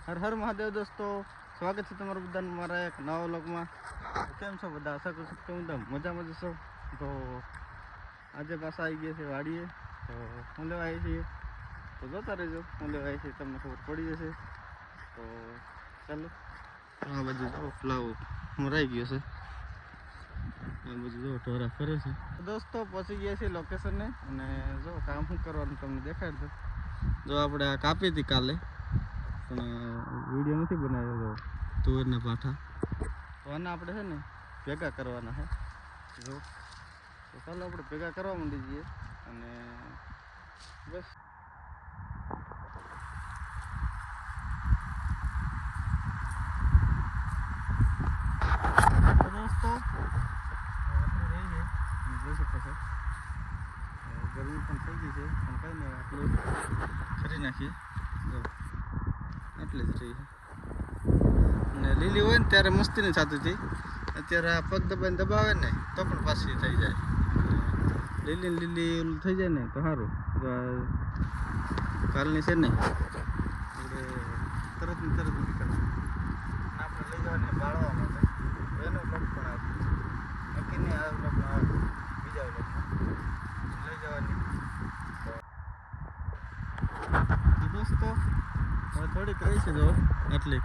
હર હર મહાદેવ દોસ્તો, સ્વાગત છે તમારું બધાનું મારા એક નવા વ્લોગમાં. કેમ છો બધા? આશા કરું છું કે હું મજામાં જશો. તો આજે પાછા આવી ગયા છે વાડીએ. તો હું લેવા આવી છીએ, તો જોતા રહેજો. હું લેવા આવી છીએ તમને ખબર પડી જશે. તો ચાલો, આ બાજુ જો ફ્લાવો મરાઈ ગયો છે, આ બાજુ જો ઢોરા ફરે છે. દોસ્તો પહોંચી ગયા છે લોકેશને, અને જો કામ શું કરવાનું તમને દેખાડ દો. જો આપણે આ કાપી હતી કાલે, પણ વિડીયો નથી બનાવ્યો. જો તુવેરના પાઠા, તો આના આપણે છે ને ભેગા કરવાના છે. જો તો ચાલો આપણે ભેગા કરવા માંડી જઈએ. અને બસ દોસ્તો આપણે રહીએ, જોઈ શકો છો ગરમી પણ થઈ ગઈ છે, પણ કંઈ નહીં, આટલું કરી નાખીએ. જો આટલી જ રહી છે. ને લીલી હોય ને ત્યારે મસ્તી નહીં થતી હતી. અત્યારે આ પગ દબાઈને દબાવે ને તો પણ પાછી થઈ જાય. લીલી લીલી ઓલું થઈ જાય ને તો સારું. જો કાલની છે ને આપણે તરત ને તરત નીકળે, આપણે લઈ જવાની બાળવા માટે. એનો બ્લોગ પણ આવે, નક્કી નહીં આ બ્લોગમાં આવે, બીજા બ્લોગમાં લઈ જવાની. તો દોસ્તો હવે થોડીક રહી છે, જો આટલી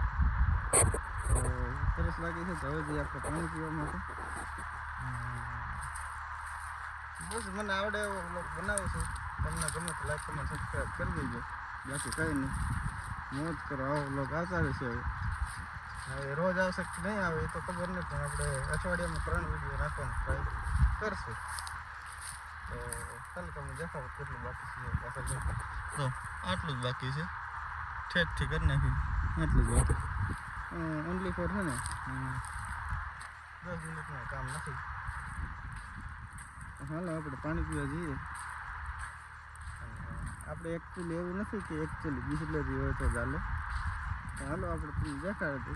સરસ લાગે છે. તો હવે જઈએ આપણે પાણી પીવા માટે. બસ મને આવડે એવો બ્લોગ બનાવું છું. તમને ગમે તો લાઈક કમેન્ટ સબસ્ક્રાઈબ કરી દેજો. બાકી કંઈ નહીં, મોજ કરો. આવો બ્લોગ આવતા રહેશે. હવે રોજ આવશે કે નહીં આવે એ તો ખબર નહીં, પણ આપણે અઠવાડિયામાં 3 વિડીયો રાખવાનો ટ્રાય કરશું. તો ચાલો તમને દેખાડો કેટલું બાકી છે. પાછળ તો આટલું જ બાકી છે, ઠેઠથી કરી નાખ્યું. આટલું જ બાકી, ઓનલી ફોર છે ને 10 મિનિટનું કામ નથી. હાલો આપણે પાણી પીવા જઈએ. આપણે એકચ્યુઅલી એવું નથી કે એકચ્યુઅલી બિસલેરી હોય તો ચાલે. તો હાલો આપણે તમને દેખાડે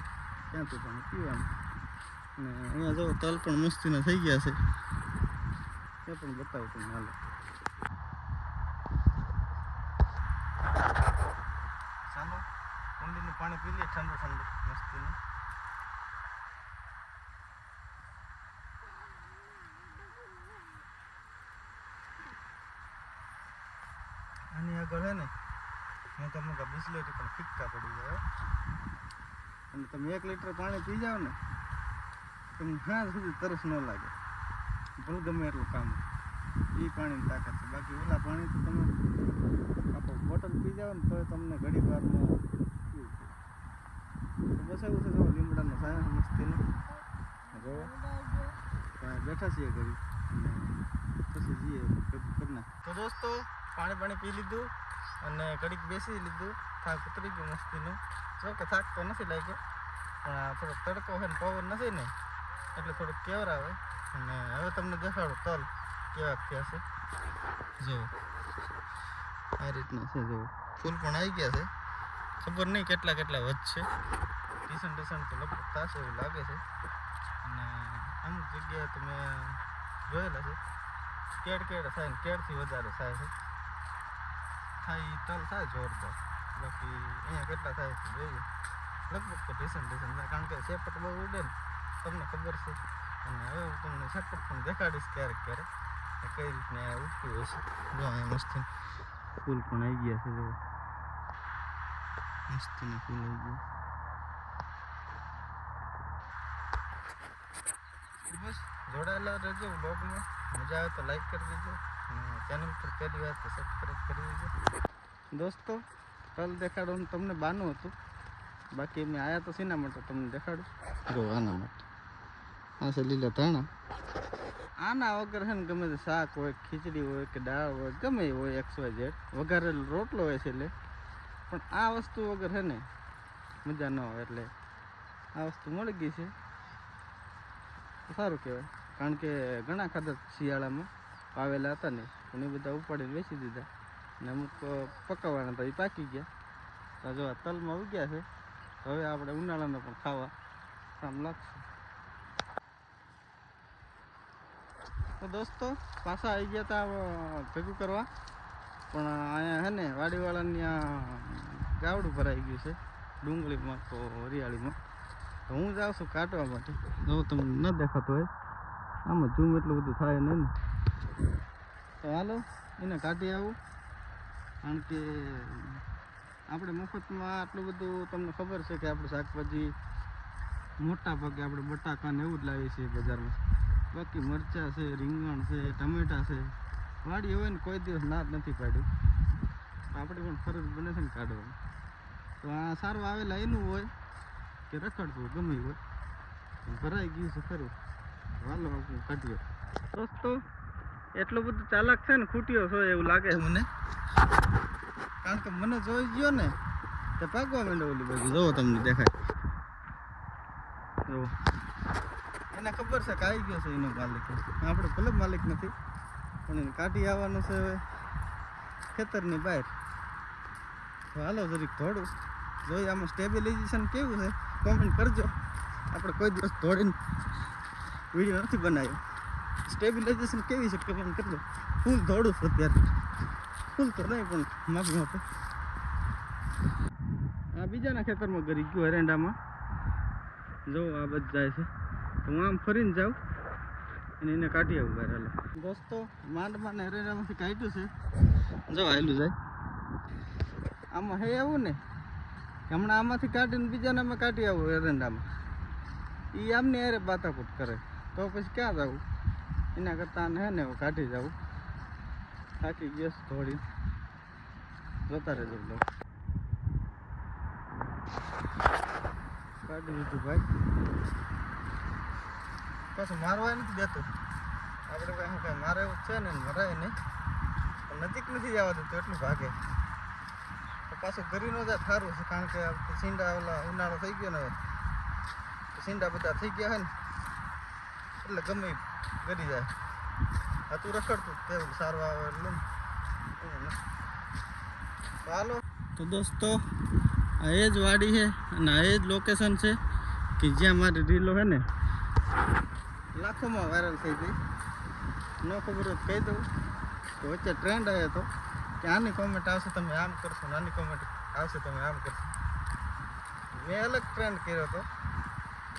ક્યાંથી પાણી પીવાનું. અને અહીંયા જો તલ પણ મસ્તીના થઈ ગયા છે, એ પણ બતાવું તમને. હાલો ચાલો કુંડીનું પાણી પી લઈએ, ઠંડુ ઠંડુ મસ્તીનું. આની આગળ છે ને મોટા મોટા બિસ્લેરી પણ ફિક્કા પડી જાય. અને તમે 1 લીટર પાણી પી જાઓ ને, તમને હાથ સુધી તરસ ન લાગે. ભલે ગમે એટલું કામ, એ પાણીની તાકાત છે. બાકી ઓલા પાણી તો તમે આખો બોટલ પી જાઓ ને તો તમને ઘડી વારમાં પીવું. તો બસ એવું છે. જો લીમડાનો સાયો મસ્તીનો જો બેઠા છીએ ઘડી, પછી જઈએ કરી નાખ. તો દોસ્તો પાણી પી લીધું અને ઘડીક બેસી લીધું. થાક ઉતરી ગયો મસ્તીનો. જો કે થાક તો નથી લાગ્યો, પણ થોડોક તડકો હોય ને પવન નથી ને એટલે થોડુંક કેવર આવે. અને હવે તમને દેખાડો તલ કેવા થયા છે. જો આ રીતના છે. જો ફૂલ પણ આવી ગયા છે. ખબર નહીં કેટલા વધશે. ડીસન્ટ તો લગભગ થશે એવું લાગે છે. અને અમુક જગ્યાએ તો મેં જોયેલા છે કેળ થાય ને કેળથી વધારે થાય છે. થાય તલ થાય જોરદાર. બાકી અહીંયા કેટલા થાય તો જોઈએ. લગભગ તો ડીસન્ટ થાય, કારણ કે સેપટ બહુ ઉડે ને, તમને ખબર છે. અને હવે હું તમને સેપટ પણ દેખાડીશ ક્યારેક કઈ રીતના ઉઠતું હોય છે. જો અહીંયા મસ્ત ફૂલ પણ આવી ગયા છે. જો મસ્તીના ફૂલ આવી ગયા. બસ જોડાયેલા રહેજો બ્લોગમાં. મજા આવે તો લાઈક કરી દેજો, અને ચેનલ પર પહેલી વાર તો સબસ્ક્રાઈબ કરી દેજો. દોસ્તો તલ દેખાડવાનું તમને બાનું હતું, બાકી મેં આવ્યા તો શેના માટે તમને દેખાડું. જો આના માટે. આ છે લીલા ધાણા. આના વગર છે ને ગમે તે શાક હોય, ખીચડી હોય કે દાળ હોય, ગમે એ હોય XYZ, વઘારેલો રોટલો હોય છે એટલે, પણ આ વસ્તુ વગર છે ને મજા ન આવે. એટલે આ વસ્તુ મળી ગઈ છે, સારું કહેવાય. કારણ કે ઘણા ખાધા શિયાળામાં વાવેલા હતા ને, પણ એ બધા ઉપાડીને વેચી દીધા. ને અમુક પકાવવાના હતા, એ પાકી ગયા. તો જો આ તલમાં ઉગ્યા છે. હવે આપણે ઉનાળામાં પણ ખાવા કામ લાગશે. તો દોસ્તો પાછા આવી ગયા હતા ભેગું કરવા, પણ અહીંયા છે ને વાડીવાળાની આ ગાવડું ભરાઈ ગયું છે. ડુંગળીમાં તો હરિયાળીમાં. તો હું જાઉં છું કાઢવા માટે. જો તમને ન દેખાતો હોય આમાં ઝૂમ એટલું બધું થાય નહીં ને. તો હાલો એને કાઢી આવું, કારણ કે આપણે મફતમાં આટલું બધું તમને ખબર છે કે આપણે શાકભાજી મોટા ભાગે આપણે બટાકા ને એવું જ લાવીએ છીએ બજારમાં. બાકી મરચાં છે, રીંગણ છે, ટમેટા છે, વાડી હોય ને કોઈ દિવસ ના જ નથી પાડ્યું. આપણે પણ ફરજ બને છે ને કાઢવાનું. તો આ સારું આવેલા એનું હોય કે રખડતું ગમે હોય, ભરાઈ ગયું છે ખરું. હાલો આપણે કાઢીએ. દોસ્તો એટલું બધું ચાલાક છે ને ખૂટ્યો છો એવું લાગે છે મને, કારણ કે મને જોઈ ગયો ને તે ભાગવા માંડ્યો ઓલી બાજુ. જોવો તમને દેખાય, જો એને ખબર છે કે આવી ગયો છે એનો માલિક. આપણે ભલે માલિક નથી પણ એને કાઢી આવવાનું છે હવે ખેતરની બહાર. તો હાલો જરીક થોડું જોઈએ આમાં સ્ટેબિલાઇઝેશન કેવું છે કોમેન્ટ કરજો. આપણે કોઈ દિવસ દોડીને વિડીયો નથી બનાવ્યો. સ્ટેબિલાઇઝેશન કેવી છે કમેન્ટ કરજો. ફૂલ દોડું છું અત્યારે, ફૂલ તો નહીં પણ માફી માટે. આ બીજાના ખેતરમાં ગરી ગયું એરંડામાં. જો આ બધ જાય છે તો હું આમ ફરીને જાઉં અને એને કાઢી આવું બહાર. હાલો દોસ્તો માંડમાં એરંડામાંથી કાઢ્યું છે. જો આવેલું જાય આમાં હે એવું ને કે હમણાં આમાંથી કાઢીને બીજાને અમે કાઢી આવું એરંડામાં. એ આમની અરે બાતાકૂટ કરે તો પછી ક્યાં જવું? એના કરતાં હે ને કાઢી જવું. થાકી ગેસ થોડી જોતા રહેજો. લો કાઢી દીધું ભાઈ. પાછું મારવા નથી દેતું. આપણે કાંઈ કાંઈ મારે એવું છે ને મરાય નહીં, પણ નજીક નથી જવા દેતું એટલું ભાગે. તો પાછું ઘરી ન જાય સારું છે, કારણ કે સીંડા ઓલા ઉનાળો થઈ ગયો ને હવે સીંડા બધા થઈ ગયા છે ને એટલે ગમે ગરી જાય. હતું રખડતું તેવું સારું આવે એટલે ને. તો હાલો તો દોસ્તો આ એ જ વાડી છે અને આ એ જ લોકેશન છે કે જ્યાં મારી રીલો છે ને લાખોમાં વાયરલ થઈ ગઈ. ન ખબર હોય કહી દઉં તો વચ્ચે ટ્રેન્ડ આવ્યો હતો કે આની કોમેન્ટ આવશે તમે આમ કરશો ને આની કોમેન્ટ આવશે તમે આમ કરશો. મેં અલગ ટ્રેન્ડ કર્યો હતો.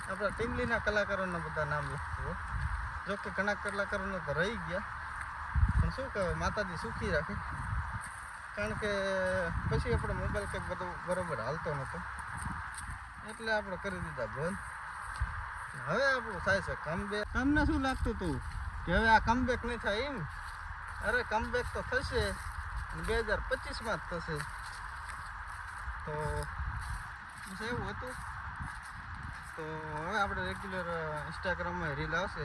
આપણા ટીમલીના કલાકારોના બધા નામ લખવું. જો કે ઘણા કલાકારોને તો રહી ગયા, પણ શું કહેવાય માતાજી સુખી રાખે. કારણ કે પછી આપણે મોબાઈલ કંઈક બધું બરાબર હાલતો નહોતો એટલે આપણે કરી દીધા બંધ. હવે આપણું થાય છે કમબેક. તમને શું લાગતું હતું કે હવે આ કમબેક નહીં થાય એમ? અરે કમબેક તો થશે 2025માં જ થશે. તો બસ એવું હતું. તો હવે આપણે રેગ્યુલર ઇન્સ્ટાગ્રામમાં રીલ આવશે.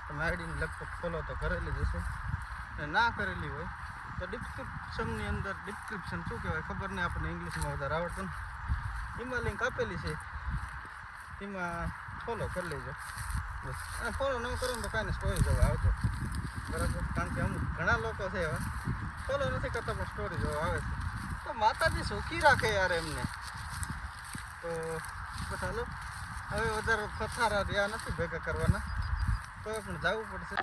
તમે આઈડીને લગભગ ફોલો તો કરેલી જ હશે, અને ના કરેલી હોય તો ડિસ્ક્રિપ્શનની અંદર ડિસ્ક્રિપ્શન શું કહેવાય ખબર નહીં, આપણને ઇંગ્લિશમાં વધારે આવડતું ને, એમાં લિંક આપેલી છે. એમાં ફોલો કરી લેજો બસ. અને ફોલો ન કરો ને તો કાંઈ સ્ટોરી જોવા આવજો બરાબર, કારણ કે અમુક ઘણા લોકો છે એવા ફોલો નથી કરતા પણ સ્ટોરી જોવા આવે છે. તો માતાજી સુખી રાખે યાર એમને. તો બસ હાલો હવે વધારે પથારા રહ્યા નથી ભેગા કરવાના, તો પણ જવું પડશે.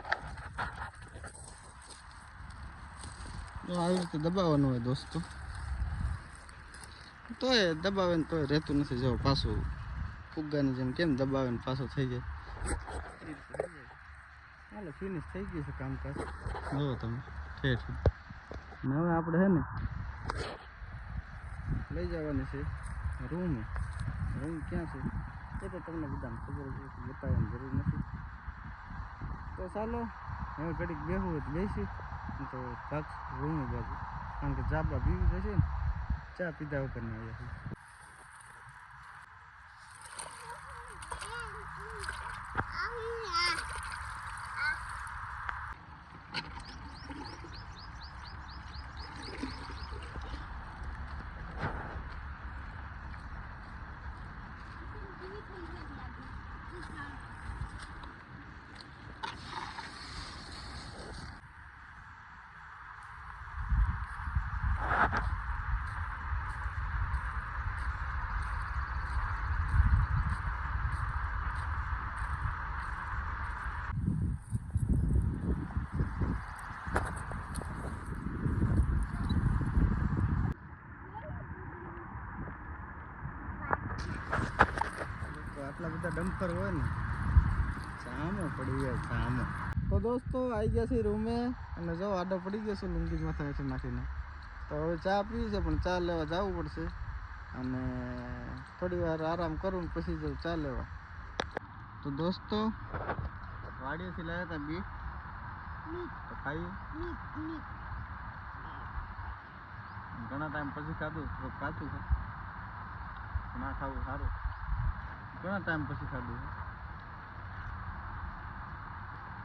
તો આવી રીતે દબાવવાનું હોય દોસ્તો. તોય દબાવે ને તોય રહેતું નથી. જો પાછું ફુગ્ગાની જેમ કેમ દબાવે ને પાછું થઈ જાય. હાલો ફિનિશ થઈ ગયું છે કામકાજ. જુઓ તમે ઠેઠ. ને હવે આપણે છે ને લઈ જવાની છે રૂમે. રૂમ ક્યાં છે એ તો તમને બધાને ખબર છે, બતાવવાની જરૂર નથી. તો ચાલો હવે ઘડીક બેહવું હોય તો બેસી, તો ભાગ રૂમે બાજુ, કારણ કે ચાબા પીવી જશે ને, ચા પીધા વગર ના આવ્યા છે. આટલા બધા ડમ્પર હોય ને જામો પડી જાય જામો. તો દોસ્તો આવી ગયા છે રૂમે અને જો આડો પડી ગયો છે લુંગી માથા હેઠળ નાખીને. તો હવે ચા પીવી છે પણ ચા લેવા જવું પડશે અને થોડી વાર આરામ કરું ને પછી જવું ચા લેવા. તો દોસ્તો વાડીએથી લાવ્યા હતા બીટ તો ખાઈએ. ઘણા ટાઈમ પછી ખાધું, થોડુંક કાચું છે, ના ખાવું સારું. ઘણા ટાઈમ પછી ખાધું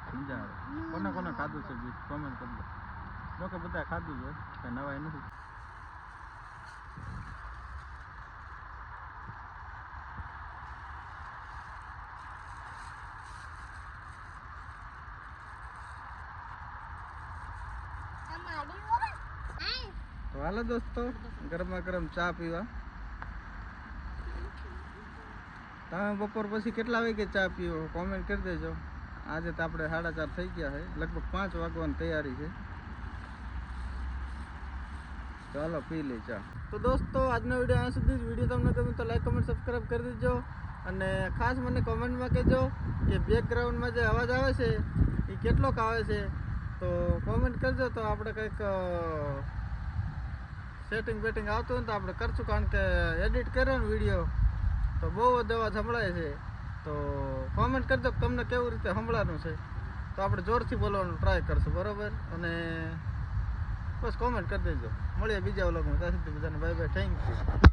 સમજા આવે. કોને કોને ખાધું છે બીટ કોમેન્ટ કરી દો. જો કે બધા ખાધું છે, કઈ નવાઈ નથી. તો હાલો દોસ્તો ગરમા ગરમ ચા પીવા. તમે બપોર પછી કેટલા વાગે ચા પીવો કોમેન્ટ કરી દેજો. આજે તો આપણે 4:30 થઈ ગયા છે, લગભગ 5 વાગવાની તૈયારી છે. ચાલો પી લઈ ચા. તો દોસ્તો આજનો વિડીયો અહીંયા સુધી જ. વિડીયો તમને ગમે તો લાઈક કમેન્ટ સબસ્ક્રાઈબ કરી દેજો અને ખાસ મને કોમેન્ટમાં કહેજો કે બેકગ્રાઉન્ડમાં જે અવાજ આવે છે એ કેટલોક આવે છે. તો કોમેન્ટ કરજો તો આપણે કંઈક સેટિંગ બેટિંગ આવતું હોય ને તો આપણે કરશું, કારણ કે એડિટ કર્યો ને વિડીયો તો બહુ જ અવાજ સંભળાય છે. તો કોમેન્ટ કરજો કે તમને કેવી રીતે સંભળાવાનું છે, તો આપણે જોરથી બોલવાનું ટ્રાય કરશું, બરાબર? અને બસ કોમેન્ટ કરી દેજો. મળીએ બીજા વ્લોગમાં. ત્યાં સુધી બધાને બાય બાય, થેન્ક યુ.